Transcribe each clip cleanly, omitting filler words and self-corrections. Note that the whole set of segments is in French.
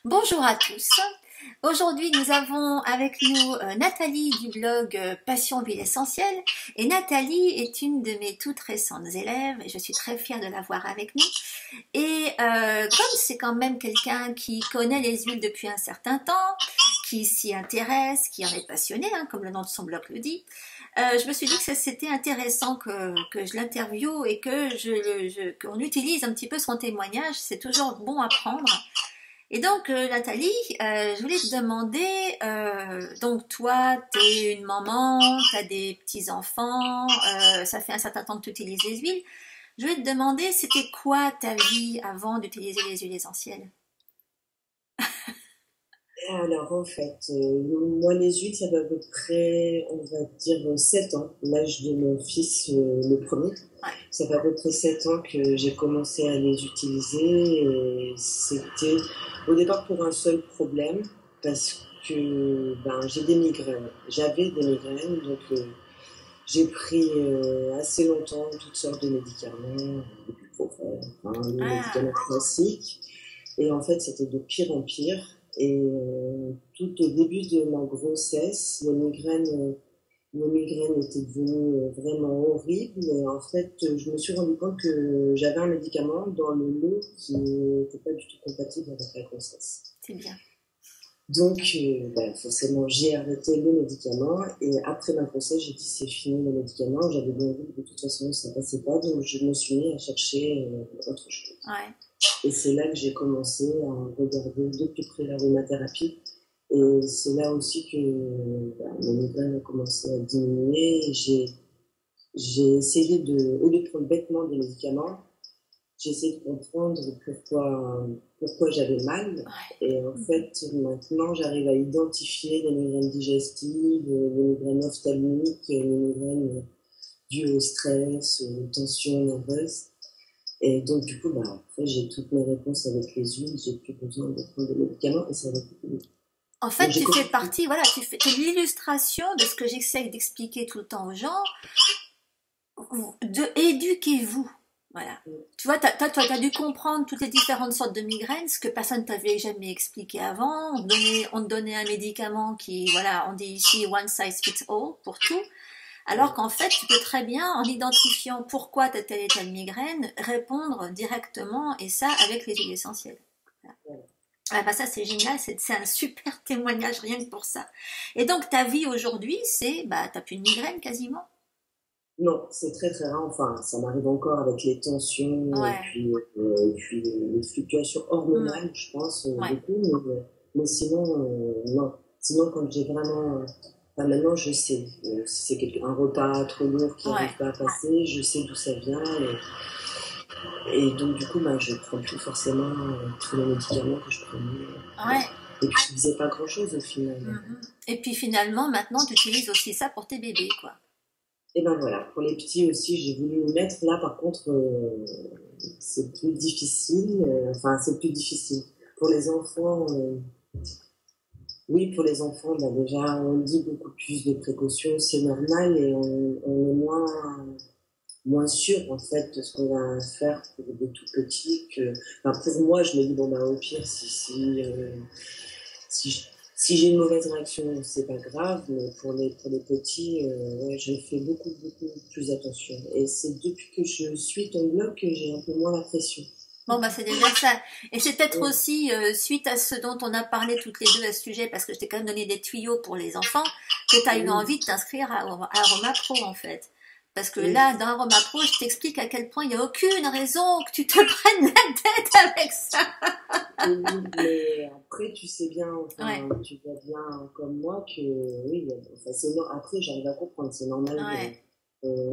Bonjour à tous. Aujourd'hui, nous avons avec nous Nathalie du blog Passion Ville Essentielle. Et Nathalie est une de mes toutes récentes élèves et je suis très fière de l'avoir avec nous. Et comme c'est quand même quelqu'un qui connaît les huiles depuis un certain temps, qui s'y intéresse, qui en est passionné, hein, comme le nom de son blog le dit, je me suis dit que c'était intéressant que je l'interviewe et qu'on utilise un petit peu son témoignage. C'est toujours bon à prendre. Et donc, Nathalie, je voulais te demander, donc toi, tu es une maman, tu as des petits-enfants, ça fait un certain temps que tu utilises les huiles. Je voulais te demander, c'était quoi ta vie avant d'utiliser les huiles essentielles? Alors, en fait, moi, les huiles, ça fait à peu près, on va dire, 7 ans, l'âge de mon fils, le premier. Ouais. Ça fait à peu près 7 ans que j'ai commencé à les utiliser. Et c'était au départ pour un seul problème, parce que j'ai des migraines. J'avais des migraines, donc j'ai pris assez longtemps toutes sortes de médicaments, du ibuprofène, enfin, les Ah, médicaments classiques. Et en fait, c'était de pire en pire. Et tout au début de ma grossesse, les migraines étaient devenues vraiment horribles. Et en fait, je me suis rendu compte que j'avais un médicament dans le lot qui n'était pas du tout compatible avec la grossesse. c'est bien. Donc, forcément, j'ai arrêté le médicament. Et après ma grossesse, j'ai dit c'est fini le médicament. J'avais bien vu que de toute façon, ça passait pas. Donc, je me suis mis à chercher autre chose. Ouais. Et c'est là que j'ai commencé à regarder de plus près l'aromathérapie. Et c'est là aussi que mes migraines ont commencé à diminuer. J'ai essayé au lieu de prendre bêtement des médicaments, j'ai essayé de comprendre pourquoi j'avais mal. Ouais. Et en fait, maintenant, j'arrive à identifier les migraines digestives, les migraines ophtalmiques, les migraines dues au stress, aux tensions nerveuses. Et donc, du coup, après, j'ai toutes mes réponses avec les huiles, j'ai plus besoin de prendre des médicaments et ça va beaucoup mieux. En Donc, fait, j'ai tu fais commencé. partie, voilà, t'es l'illustration de ce que j'essaie d'expliquer tout le temps aux gens. Éduquez-vous. Voilà. Tu vois, t'as dû comprendre toutes les différentes sortes de migraines, ce que personne t'avait jamais expliqué avant. On te donnait un médicament qui, voilà, on dit ici one size fits all pour tout. Alors qu'en fait, tu peux très bien, en identifiant pourquoi tu as telle et telle migraine, répondre directement, et ça avec les huiles essentielles. Voilà. Ah bah ça c'est génial, c'est un super témoignage rien que pour ça. Et donc ta vie aujourd'hui, c'est, bah t'as plus de migraine quasiment. Non, c'est très très rare. Enfin, ça m'arrive encore avec les tensions Ouais. et puis les fluctuations Mm. hormonales, je pense, Ouais. beaucoup. Mais sinon, non. Sinon, quand j'ai vraiment. Enfin, maintenant, je sais. Si c'est un repas trop lourd qui Ouais. n'arrive pas à passer, je sais d'où ça vient. Et donc, du coup, je ne prends plus forcément tous les médicaments que je prenais. Voilà. Ouais. Et puis, je faisais pas grand-chose au final. Mhm. Et puis finalement, maintenant, tu utilises aussi ça pour tes bébés, quoi. Et ben voilà, pour les petits aussi, j'ai voulu me mettre. Là, par contre, c'est plus difficile. Enfin, c'est plus difficile. Pour les enfants, oui, pour les enfants, déjà, on dit beaucoup plus de précautions, c'est normal, et on est moins sûr, en fait, de ce qu'on va faire pour des tout petits. Enfin, pour moi, je me dis, bon, au pire, si, je- si j'ai une mauvaise réaction, c'est pas grave, mais pour les petits, ouais, je fais beaucoup, beaucoup plus attention. Et c'est depuis que je suis ton blog que j'ai un peu moins la pression. Bon, bah, c'est déjà ça. Et c'est peut-être Ouais, aussi, suite à ce dont on a parlé toutes les deux à ce sujet, parce que je t'ai quand même donné des tuyaux pour les enfants, que tu as eu oui, envie de t'inscrire à Aroma Pro, en fait. Parce que oui. là, dans Aroma Pro, je t'explique à quel point il n'y a aucune raison que tu te prennes la tête avec ça. Oui, mais après, tu sais bien, Ouais, enfin, tu vois bien comme moi que, oui, enfin, après, j'arrive à comprendre, c'est normal ouais.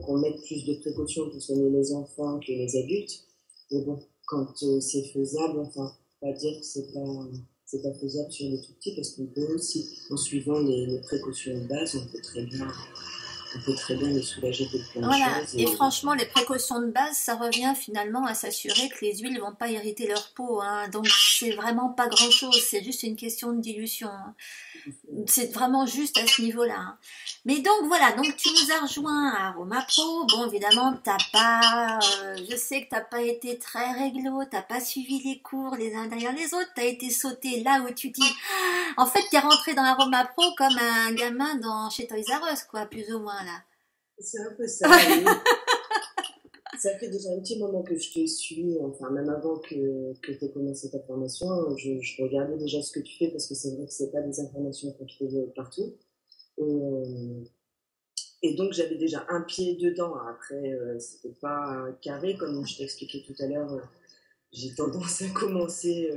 qu'on mette plus de précautions pour soigner les enfants que les adultes. Mais bon, quand c'est faisable, enfin, pas dire que c'est pas faisable sur les tout petits, parce qu'on peut aussi, en suivant les précautions de base, on peut très bien. on peut très bien les soulager de plein de Voilà, choses. et franchement, les précautions de base, ça revient finalement à s'assurer que les huiles vont pas irriter leur peau, hein. Donc c'est vraiment pas grand-chose, c'est juste une question de dilution, hein. C'est vraiment juste à ce niveau-là, hein. Mais donc voilà, donc tu nous as rejoint à Aroma Pro. Bon, évidemment, t'as pas, je sais que t'as pas été très réglo, t'as pas suivi les cours les uns derrière les autres, t'as été sauté là où tu dis. En fait, t'es rentré dans Aroma Pro comme un gamin dans chez Toys R Us, quoi, plus ou moins là. C'est un peu ça, oui. Ça fait déjà un petit moment que je te suis, enfin même avant que tu aies commencé ta formation, je regardais déjà ce que tu fais parce que c'est vrai que c'est pas des informations qu'on trouve partout. Et, et donc j'avais déjà un pied dedans. Après, c'était pas carré comme je t'expliquais tout à l'heure. J'ai tendance à commencer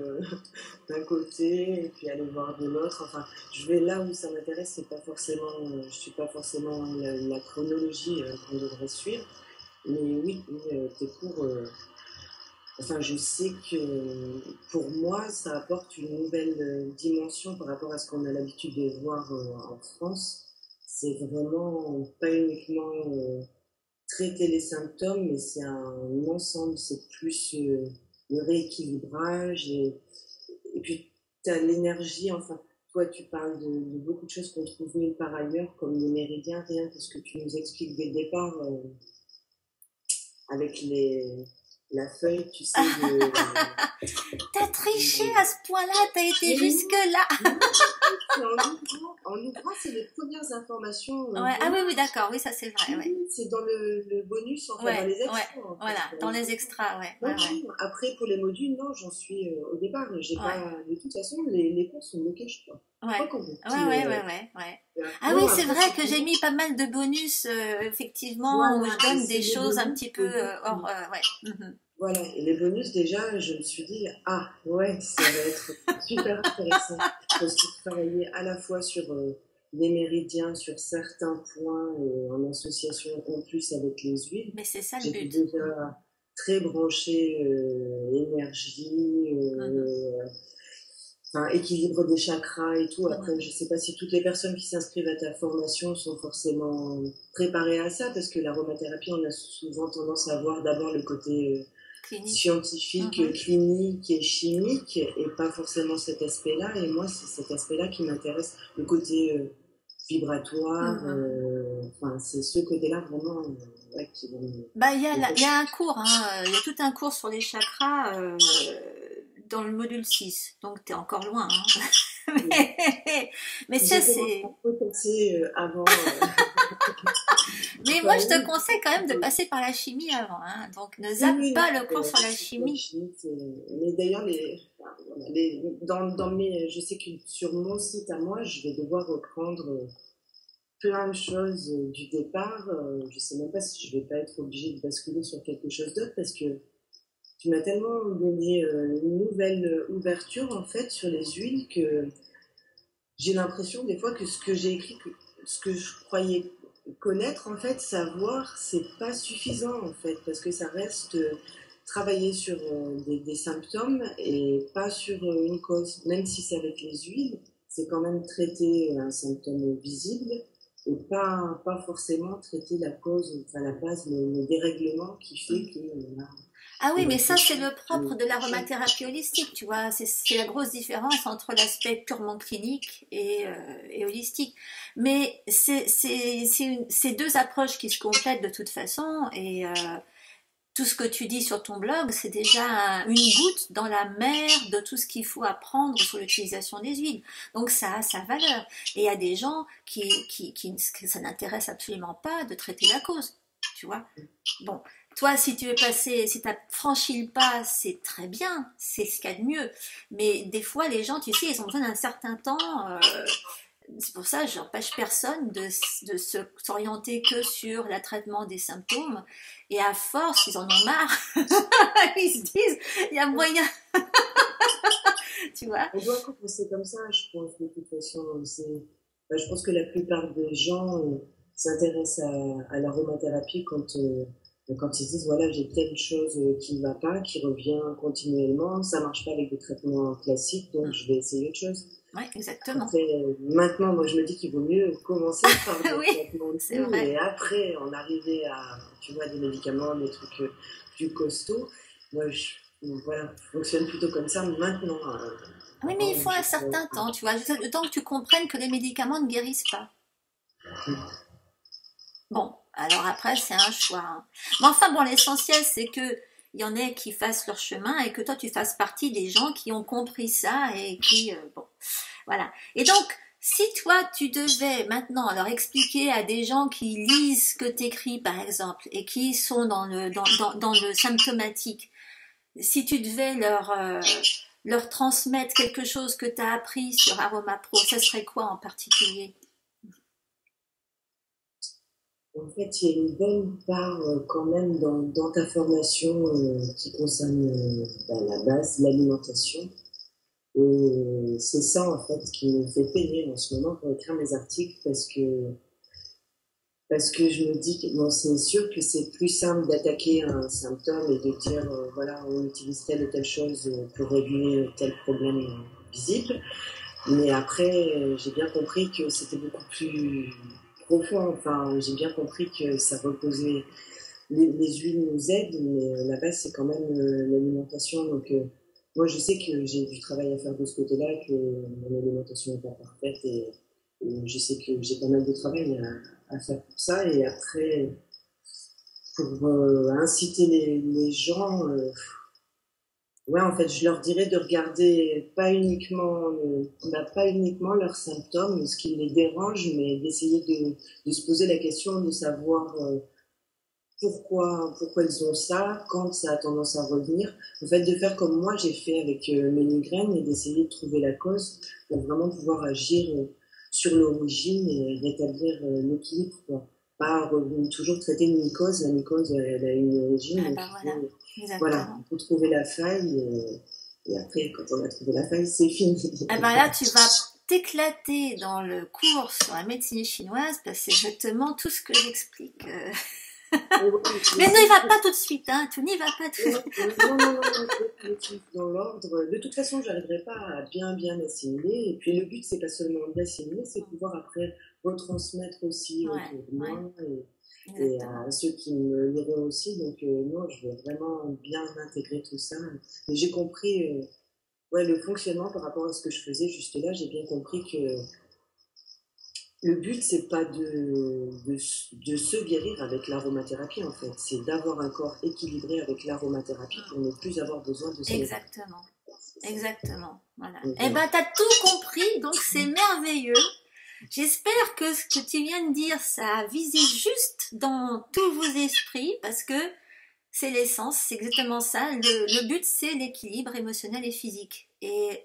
d'un côté et puis aller voir de l'autre. Enfin, je vais là où ça m'intéresse. C'est pas forcément, je suis pas forcément la chronologie qu'on devrait suivre. Mais oui, tes cours, enfin, je sais que pour moi, ça apporte une nouvelle dimension par rapport à ce qu'on a l'habitude de voir en France. C'est vraiment pas uniquement traiter les symptômes, mais c'est un ensemble, c'est plus le rééquilibrage et puis tu as l'énergie, enfin, toi tu parles de beaucoup de choses qu'on trouve nulle part ailleurs, comme les méridiens, rien que ce que tu nous expliques dès le départ. Avec la feuille, tu sais, T'as triché à ce point-là, t'as été jusque-là. En ouvrant, c'est les premières informations. Ouais. Ah oui, oui, d'accord, oui, ça c'est vrai. Ouais. C'est dans le bonus, enfin Ouais, dans les extras. ouais, En fait. voilà, dans les extras, ouais. Ouais, ouais. Après, pour les modules, non, j'en suis au départ. J'ai pas, de toute façon, les cours sont bloqués, je crois. Ouais. Ouais. Ah Non, oui, c'est après, vrai que j'ai mis pas mal de bonus, effectivement, où je donne des choses un petit peu hors. Ouais. Mhm. Voilà, et les bonus, déjà, je me suis dit, ah ouais, ça va être super intéressant. Parce que travailler à la fois sur les méridiens, sur certains points, en association en plus avec les huiles. Mais c'est ça le J'étais but. déjà très branchée énergie, enfin, équilibre des chakras et tout. Après, je sais pas si toutes les personnes qui s'inscrivent à ta formation sont forcément préparées à ça, parce que l'aromathérapie, on a souvent tendance à voir d'abord le côté scientifique, clinique et chimique, et pas forcément cet aspect-là. Et moi, c'est cet aspect-là qui m'intéresse, le côté vibratoire. Enfin, c'est ce côté-là vraiment ouais, qui va me... Bah, il y a un cours, hein, il y a tout un cours sur les chakras dans le module 6, donc t'es encore loin. Hein. mais ça, c'est. Avant. Mais moi, je te conseille quand même de passer par la chimie avant. Hein. Donc, ne zappe pas le cours sur la chimie. Mais d'ailleurs, je sais que sur mon site à moi, je vais devoir reprendre plein de choses du départ. Je sais même pas si je vais pas être obligée de basculer sur quelque chose d'autre, parce que tu m'as tellement donné une nouvelle ouverture en fait sur les huiles que j'ai l'impression des fois que ce que j'ai écrit, ce que je croyais connaître en fait, savoir, c'est pas suffisant en fait, parce que ça reste travailler sur des symptômes et pas sur une cause. Même si c'est avec les huiles, c'est quand même traiter un symptôme visible et pas forcément traiter la cause, enfin la base, le dérèglement qui fait que... Ah oui, mais ça, c'est le propre de l'aromathérapie holistique, tu vois. C'est la grosse différence entre l'aspect purement clinique et holistique. Mais c'est deux approches qui se complètent de toute façon. Et tout ce que tu dis sur ton blog, c'est déjà une goutte dans la mer de tout ce qu'il faut apprendre sur l'utilisation des huiles. Donc ça a sa valeur. Et il y a des gens que ça n'intéresse absolument pas de traiter la cause, tu vois. Bon, toi, si tu es passé, si tu as franchi le pas, c'est très bien, c'est ce qu'il y a de mieux. Mais des fois, les gens, tu sais, ils ont besoin d'un certain temps. C'est pour ça que j'empêche personne de s'orienter que sur le traitement des symptômes. Et à force, ils en ont marre. Ils se disent, il y a moyen. Tu vois? On doit commencer comme ça, je pense, de toute façon. Je pense que la plupart des gens s'intéressent à l'aromathérapie quand Donc, quand ils disent, voilà, j'ai telle chose qui ne va pas, qui revient continuellement, ça ne marche pas avec des traitements classiques, donc je vais essayer autre chose. Oui, exactement. Après, maintenant, moi, je me dis qu'il vaut mieux commencer par des Oui, traitements c'est doux vrai. et après, en arriver à, tu vois, des médicaments, des trucs plus costauds. Moi, voilà, je fonctionne plutôt comme ça maintenant. Oui, mais il Avant, faut un certain temps, tu vois, le temps que tu comprennes que les médicaments ne guérissent pas. Bon, alors après, c'est un choix, hein. Mais enfin, bon, l'essentiel, c'est que il y en ait qui fassent leur chemin et que toi, tu fasses partie des gens qui ont compris ça et qui, bon, voilà. Et donc, si toi, tu devais maintenant leur expliquer à des gens qui lisent ce que tu écris, par exemple, et qui sont dans le symptomatique, si tu devais leur transmettre quelque chose que tu as appris sur Aroma Pro, ça serait quoi en particulier? en fait, il y a une bonne part quand même dans ta formation qui concerne la base, l'alimentation. Et c'est ça, en fait, qui me fait peiner en ce moment pour écrire mes articles parce que je me dis que bon, c'est sûr que c'est plus simple d'attaquer un symptôme et de dire, voilà, on utilise telle ou telle chose pour régler tel problème visible. Mais après, j'ai bien compris que c'était beaucoup plus profond. Enfin, j'ai bien compris que ça reposait. Les huiles nous aident, mais la base, c'est quand même l'alimentation. Donc, moi, je sais que j'ai du travail à faire de ce côté-là, que mon alimentation n'est pas parfaite et je sais que j'ai pas mal de travail à faire pour ça. Et après, pour inciter les gens, ouais, en fait, je leur dirais de regarder pas uniquement leurs symptômes, ce qui les dérange, mais d'essayer de se poser la question de savoir pourquoi ils ont ça, quand ça a tendance à revenir. En fait, de faire comme moi j'ai fait avec mes migraines et d'essayer de trouver la cause pour vraiment pouvoir agir sur l'origine et rétablir l'équilibre, quoi. Pas toujours traiter une mycose. La mycose, elle a une origine, Ah donc ben il voilà, faut, voilà, exactement. il faut trouver la faille. Et après, quand on a trouvé la faille, c'est fini. Eh ben là, tu vas t'éclater dans le cours sur la médecine chinoise parce que c'est exactement tout ce que j'explique. Et voilà, Mais n'y va pas tout de suite, hein, tu n'y vas pas tout de non, suite. non, dans l'ordre. De toute façon, j'arriverai pas à bien assimiler. Et puis le but, c'est pas seulement d'assimiler, c'est de pouvoir après retransmettre aussi Ouais, autour de ouais, moi et exactement. à ceux qui me liront aussi. Donc non, je vais vraiment bien intégrer tout ça. Et j'ai compris ouais, le fonctionnement par rapport à ce que je faisais juste là. J'ai bien compris que le but, c'est pas de se guérir avec l'aromathérapie, en fait. C'est d'avoir un corps équilibré avec l'aromathérapie pour ne plus avoir besoin de se médicamenter. Exactement. Exactement. Voilà. Donc, Eh voilà. ben, t'as tout compris, donc c'est merveilleux. J'espère que ce que tu viens de dire, ça a visé juste dans tous vos esprits, parce que c'est l'essence, c'est exactement ça. Le but, c'est l'équilibre émotionnel et physique. Et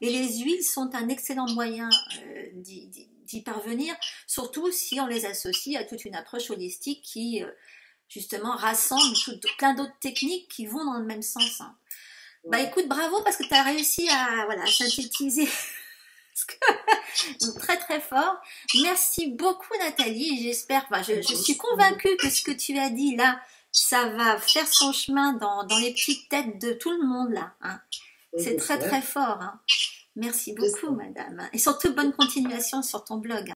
les huiles sont un excellent moyen d'y parvenir, surtout si on les associe à toute une approche holistique qui, justement, rassemble plein d'autres techniques qui vont dans le même sens, hein. Bah Ouais. écoute, bravo parce que tu as réussi à voilà, synthétiser très très fort. Merci beaucoup Nathalie et j'espère, bah, je suis convaincue que ce que tu as dit là, ça va faire son chemin dans les petites têtes de tout le monde là, hein. C'est très J'espère. très fort, hein. Merci beaucoup J'espère. madame. Et surtout bonne continuation sur ton blog.